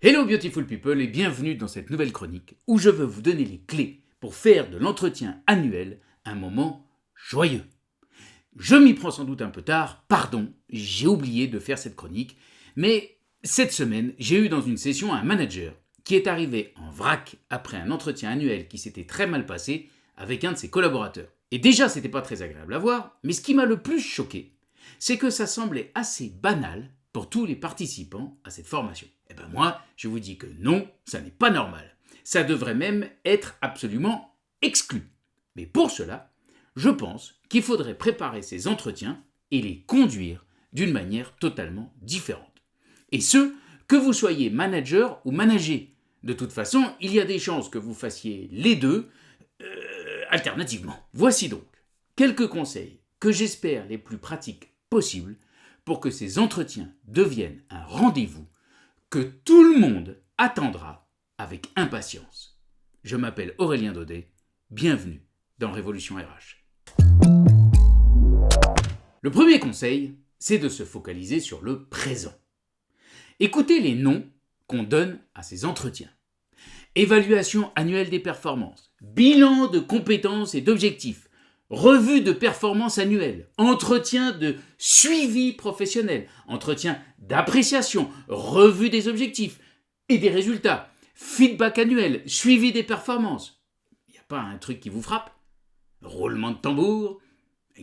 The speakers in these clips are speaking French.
Hello beautiful people et bienvenue dans cette nouvelle chronique où je veux vous donner les clés pour faire de l'entretien annuel un moment joyeux. Je m'y prends sans doute un peu tard, pardon, j'ai oublié de faire cette chronique, mais cette semaine j'ai eu dans une session un manager qui est arrivé en vrac après un entretien annuel qui s'était très mal passé avec un de ses collaborateurs. Et déjà c'était pas très agréable à voir, mais ce qui m'a le plus choqué, c'est que ça semblait assez banal pour tous les participants à cette formation. Eh ben moi, je vous dis que non, ça n'est pas normal. Ça devrait même être absolument exclu. Mais pour cela, je pense qu'il faudrait préparer ces entretiens et les conduire d'une manière totalement différente. Et ce, que vous soyez manager ou manager. De toute façon, il y a des chances que vous fassiez les deux alternativement. Voici donc quelques conseils que j'espère les plus pratiques possibles pour que ces entretiens deviennent un rendez-vous que tout le monde attendra avec impatience. Je m'appelle Aurélien Daudet, bienvenue dans Révolution RH. Le premier conseil, c'est de se focaliser sur le présent. Écoutez les noms qu'on donne à ces entretiens. Évaluation annuelle des performances, bilan de compétences et d'objectifs, revue de performance annuelle, entretien de suivi professionnel, entretien d'appréciation, revue des objectifs et des résultats, feedback annuel, suivi des performances. Il n'y a pas un truc qui vous frappe ? Roulement de tambour ?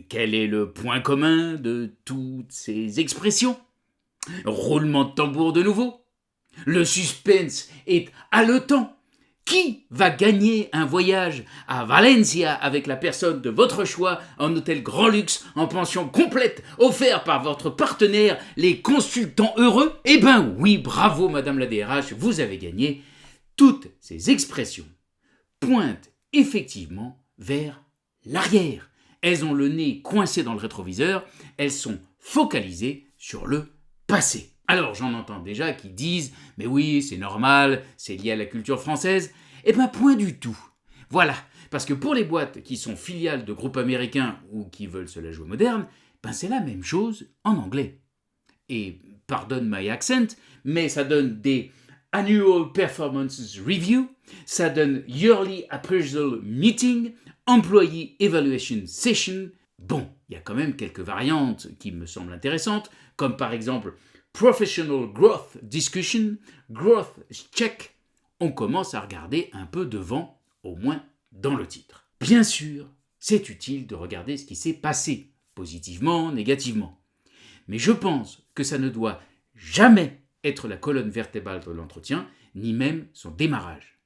Quel est le point commun de toutes ces expressions ? Roulement de tambour de nouveau ? Le suspense est haletant. Qui va gagner un voyage à Valencia avec la personne de votre choix en hôtel grand luxe, en pension complète, offert par votre partenaire, les consultants heureux ? Eh ben oui, bravo Madame la DRH, vous avez gagné. Toutes ces expressions pointent effectivement vers l'arrière. Elles ont le nez coincé dans le rétroviseur, elles sont focalisées sur le passé. Alors j'en entends déjà qui disent « mais oui, c'est normal, c'est lié à la culture française ». Eh bien point du tout. Voilà, parce que pour les boîtes qui sont filiales de groupes américains ou qui veulent se la jouer moderne, ben c'est la même chose en anglais. Et pardonne my accent, mais ça donne des Annual Performance Review, ça donne Yearly Appraisal Meeting, Employee Evaluation Session. Bon, il y a quand même quelques variantes qui me semblent intéressantes, comme par exemple Professional Growth Discussion, Growth Check. On commence à regarder un peu devant, au moins dans le titre. Bien sûr, c'est utile de regarder ce qui s'est passé, positivement, négativement. Mais je pense que ça ne doit jamais être la colonne vertébrale de l'entretien, ni même son démarrage.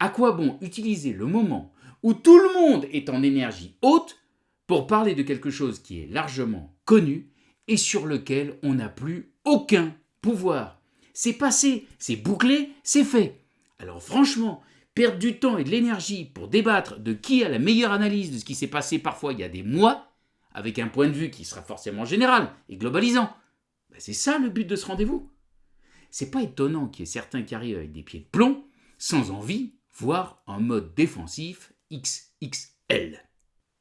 À quoi bon utiliser le moment où tout le monde est en énergie haute pour parler de quelque chose qui est largement connu et sur lequel on n'a plus aucun pouvoir ? C'est passé, c'est bouclé, c'est fait. Alors franchement, perdre du temps et de l'énergie pour débattre de qui a la meilleure analyse de ce qui s'est passé parfois il y a des mois, avec un point de vue qui sera forcément général et globalisant, ben c'est ça le but de ce rendez-vous. C'est pas étonnant qu'il y ait certains qui arrivent avec des pieds de plomb, sans envie, voire en mode défensif XXL.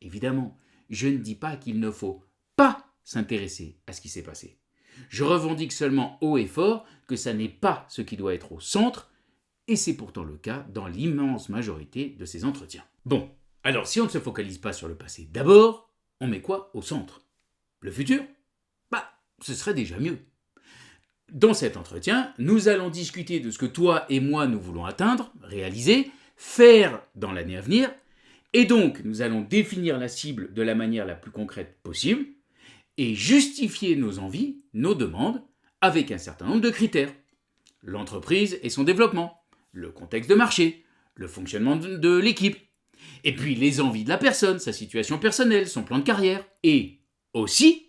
Évidemment, je ne dis pas qu'il ne faut pas s'intéresser à ce qui s'est passé. Je revendique seulement haut et fort que ça n'est pas ce qui doit être au centre, et c'est pourtant le cas dans l'immense majorité de ces entretiens. Bon, alors si on ne se focalise pas sur le passé d'abord, on met quoi au centre ? Le futur ? Ce serait déjà mieux. Dans cet entretien, nous allons discuter de ce que toi et moi nous voulons atteindre, réaliser, faire dans l'année à venir, et donc nous allons définir la cible de la manière la plus concrète possible, et justifier nos envies, nos demandes, avec un certain nombre de critères. L'entreprise et son développement, le contexte de marché, le fonctionnement de l'équipe, et puis les envies de la personne, sa situation personnelle, son plan de carrière. Et aussi,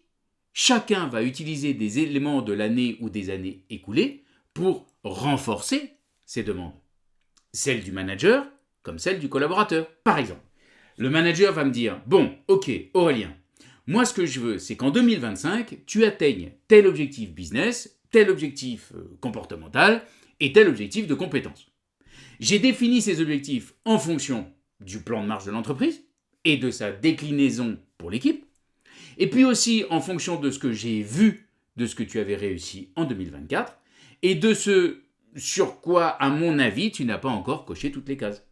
chacun va utiliser des éléments de l'année ou des années écoulées pour renforcer ses demandes. Celles du manager comme celles du collaborateur. Par exemple, le manager va me dire « Bon, ok, Aurélien, moi ce que je veux, c'est qu'en 2025, tu atteignes tel objectif business, tel objectif comportemental et tel objectif de compétence. J'ai défini ces objectifs en fonction du plan de marche de l'entreprise et de sa déclinaison pour l'équipe, et puis aussi en fonction de ce que j'ai vu de ce que tu avais réussi en 2024, et de ce sur quoi, à mon avis, tu n'as pas encore coché toutes les cases.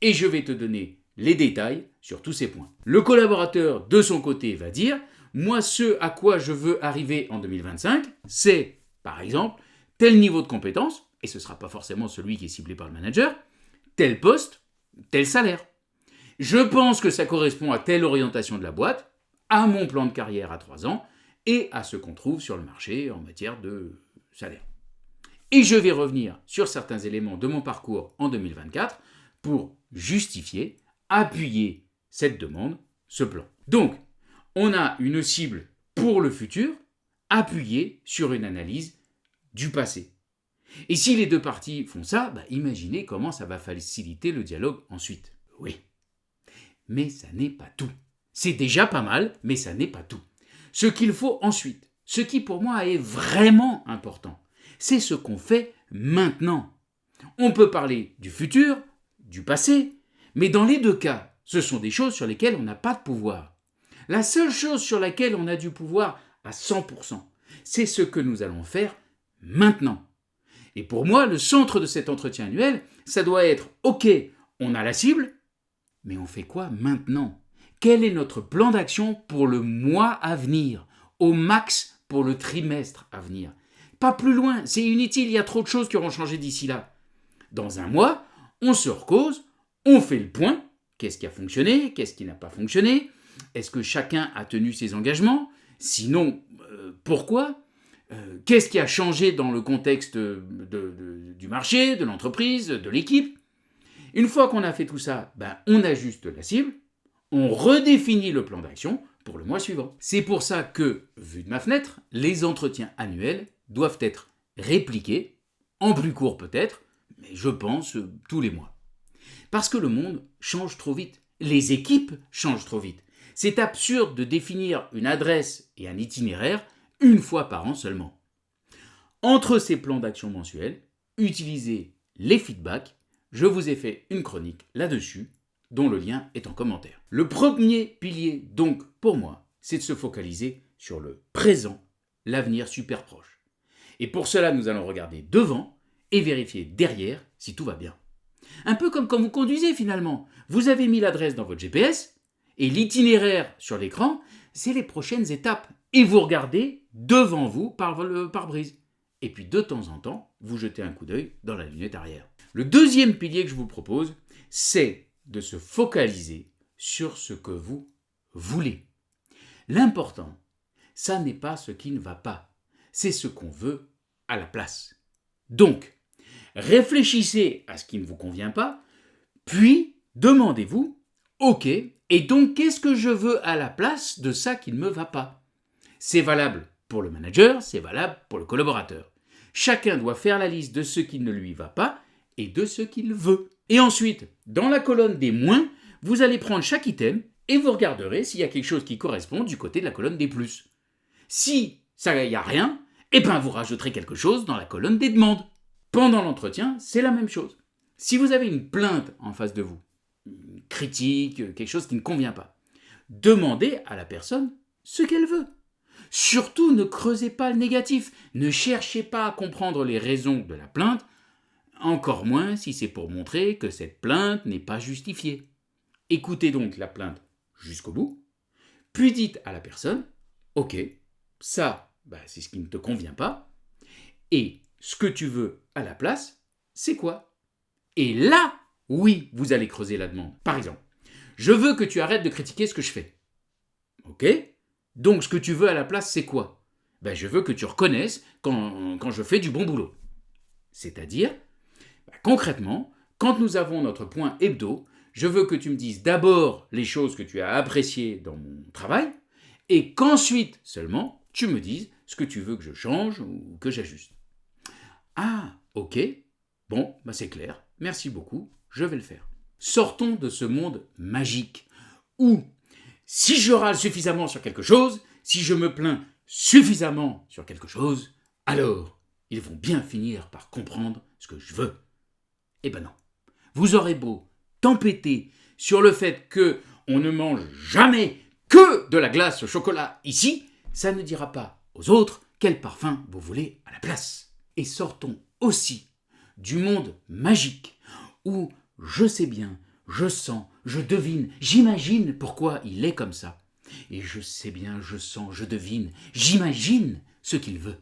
Et je vais te donner les détails sur tous ces points. Le collaborateur, de son côté, va dire « Moi, ce à quoi je veux arriver en 2025, c'est, par exemple, tel niveau de compétence, et ce ne sera pas forcément celui qui est ciblé par le manager, tel poste, tel salaire. Je pense que ça correspond à telle orientation de la boîte, à mon plan de carrière à 3 ans, et à ce qu'on trouve sur le marché en matière de salaire. Et je vais revenir sur certains éléments de mon parcours en 2024 pour justifier, appuyer cette demande, ce plan. Donc, on a une cible pour le futur, appuyée sur une analyse du passé. Et si les deux parties font ça, imaginez comment ça va faciliter le dialogue ensuite. Oui. Mais ça n'est pas tout. C'est déjà pas mal, mais ça n'est pas tout. Ce qu'il faut ensuite, ce qui pour moi est vraiment important, c'est ce qu'on fait maintenant. On peut parler du futur, du passé, mais dans les deux cas, ce sont des choses sur lesquelles on n'a pas de pouvoir. La seule chose sur laquelle on a du pouvoir à 100%, c'est ce que nous allons faire maintenant. Et pour moi, le centre de cet entretien annuel, ça doit être « Ok, on a la cible, mais on fait quoi maintenant ? Quel est notre plan d'action pour le mois à venir, au max pour le trimestre à venir ? Pas plus loin, c'est inutile, il y a trop de choses qui auront changé d'ici là. Dans un mois, on se recose, on fait le point. Qu'est-ce qui a fonctionné ? Qu'est-ce qui n'a pas fonctionné ? Est-ce que chacun a tenu ses engagements ? Sinon, pourquoi ? Qu'est-ce qui a changé dans le contexte du marché, de l'entreprise, de l'équipe ? Une fois qu'on a fait tout ça, on ajuste la cible, on redéfinit le plan d'action pour le mois suivant. C'est pour ça que, vu de ma fenêtre, les entretiens annuels doivent être répliqués, en plus court peut-être, mais je pense tous les mois. Parce que le monde change trop vite, les équipes changent trop vite. C'est absurde de définir une adresse et un itinéraire une fois par an seulement. Entre ces plans d'action mensuels, utilisez les feedbacks. Je vous ai fait une chronique là-dessus, dont le lien est en commentaire. Le premier pilier, donc, pour moi, c'est de se focaliser sur le présent, l'avenir super proche. Et pour cela, nous allons regarder devant et vérifier derrière si tout va bien. Un peu comme quand vous conduisez finalement. Vous avez mis l'adresse dans votre GPS et l'itinéraire sur l'écran, c'est les prochaines étapes. Et vous regardez devant vous par le pare-brise. Et puis de temps en temps, vous jetez un coup d'œil dans la lunette arrière. Le deuxième pilier que je vous propose, c'est de se focaliser sur ce que vous voulez. L'important, ça n'est pas ce qui ne va pas, c'est ce qu'on veut à la place. Donc, réfléchissez à ce qui ne vous convient pas, puis demandez-vous, ok, et donc qu'est-ce que je veux à la place de ça qui ne me va pas ? C'est valable pour le manager, c'est valable pour le collaborateur. Chacun doit faire la liste de ce qui ne lui va pas et de ce qu'il veut. Et ensuite, dans la colonne des moins, vous allez prendre chaque item et vous regarderez s'il y a quelque chose qui correspond du côté de la colonne des plus. Si ça n'y a rien, vous rajouterez quelque chose dans la colonne des demandes. Pendant l'entretien, c'est la même chose. Si vous avez une plainte en face de vous, une critique, quelque chose qui ne convient pas, demandez à la personne ce qu'elle veut. Surtout, ne creusez pas le négatif. Ne cherchez pas à comprendre les raisons de la plainte, encore moins si c'est pour montrer que cette plainte n'est pas justifiée. Écoutez donc la plainte jusqu'au bout, puis dites à la personne « Ok, ça, c'est ce qui ne te convient pas, et ce que tu veux à la place, c'est quoi ?» Et là, oui, vous allez creuser la demande. Par exemple, « Je veux que tu arrêtes de critiquer ce que je fais. » Ok ? Donc, ce que tu veux à la place, c'est quoi ? Je veux que tu reconnaisses quand je fais du bon boulot. C'est-à-dire, concrètement, quand nous avons notre point hebdo, je veux que tu me dises d'abord les choses que tu as appréciées dans mon travail, et qu'ensuite seulement, tu me dises ce que tu veux que je change ou que j'ajuste. Ah, ok, bon, c'est clair, merci beaucoup, je vais le faire. Sortons de ce monde magique où si je râle suffisamment sur quelque chose, si je me plains suffisamment sur quelque chose, alors ils vont bien finir par comprendre ce que je veux. Eh ben non. Vous aurez beau tempêter sur le fait qu'on ne mange jamais que de la glace au chocolat ici, ça ne dira pas aux autres quel parfum vous voulez à la place. Et sortons aussi du monde magique où je sais bien, je sens, je devine, j'imagine pourquoi il est comme ça. Et je sais bien, je sens, je devine, j'imagine ce qu'il veut.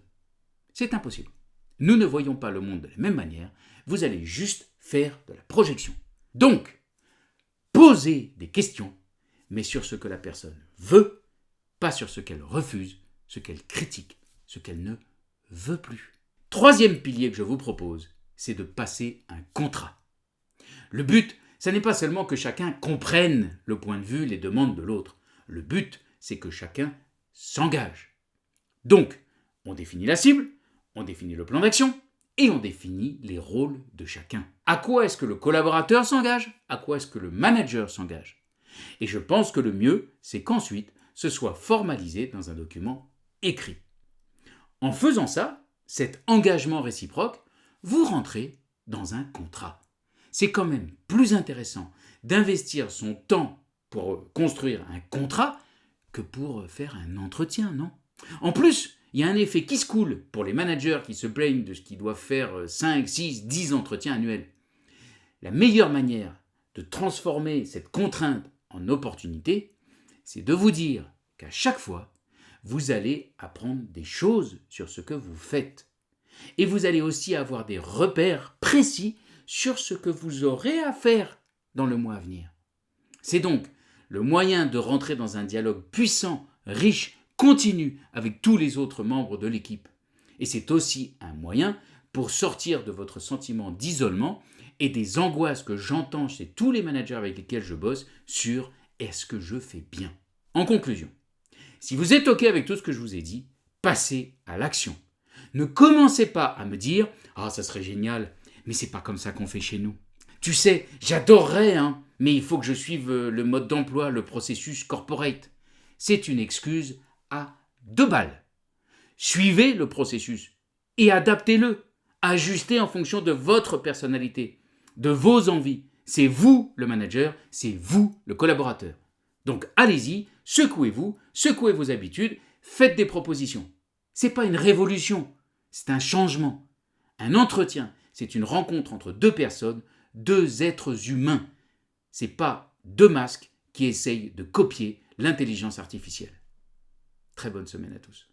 C'est impossible. Nous ne voyons pas le monde de la même manière, vous allez juste faire de la projection. Donc, posez des questions, mais sur ce que la personne veut, pas sur ce qu'elle refuse, ce qu'elle critique, ce qu'elle ne veut plus. Troisième pilier que je vous propose, c'est de passer un contrat. Le but, ce n'est pas seulement que chacun comprenne le point de vue, les demandes de l'autre. Le but, c'est que chacun s'engage. Donc, on définit la cible, on définit le plan d'action et on définit les rôles de chacun. À quoi est-ce que le collaborateur s'engage? À quoi est-ce que le manager s'engage? Et je pense que le mieux, c'est qu'ensuite, ce soit formalisé dans un document écrit. En faisant ça, cet engagement réciproque, vous rentrez dans un contrat. C'est quand même plus intéressant d'investir son temps pour construire un contrat que pour faire un entretien, non? En plus, il y a un effet qui se coule pour les managers qui se plaignent de ce qu'ils doivent faire 5, 6, 10 entretiens annuels. La meilleure manière de transformer cette contrainte en opportunité, c'est de vous dire qu'à chaque fois, vous allez apprendre des choses sur ce que vous faites. Et vous allez aussi avoir des repères précis sur ce que vous aurez à faire dans le mois à venir. C'est donc le moyen de rentrer dans un dialogue puissant, riche, continu avec tous les autres membres de l'équipe. Et c'est aussi un moyen pour sortir de votre sentiment d'isolement et des angoisses que j'entends chez tous les managers avec lesquels je bosse sur est-ce que je fais bien. En conclusion, si vous êtes OK avec tout ce que je vous ai dit, passez à l'action. Ne commencez pas à me dire « Ah, ça serait génial, mais c'est pas comme ça qu'on fait chez nous. Tu sais, j'adorerais, mais il faut que je suive le mode d'emploi, le processus corporate. » C'est une excuse à 2 balles. Suivez le processus et adaptez-le. Ajustez en fonction de votre personnalité, de vos envies. C'est vous le manager, c'est vous le collaborateur. Donc allez-y, secouez-vous, secouez vos habitudes, faites des propositions. Ce n'est pas une révolution, c'est un changement. Un entretien, c'est une rencontre entre 2 personnes, 2 êtres humains. Ce n'est pas 2 masques qui essayent de copier l'intelligence artificielle. Très bonne semaine à tous.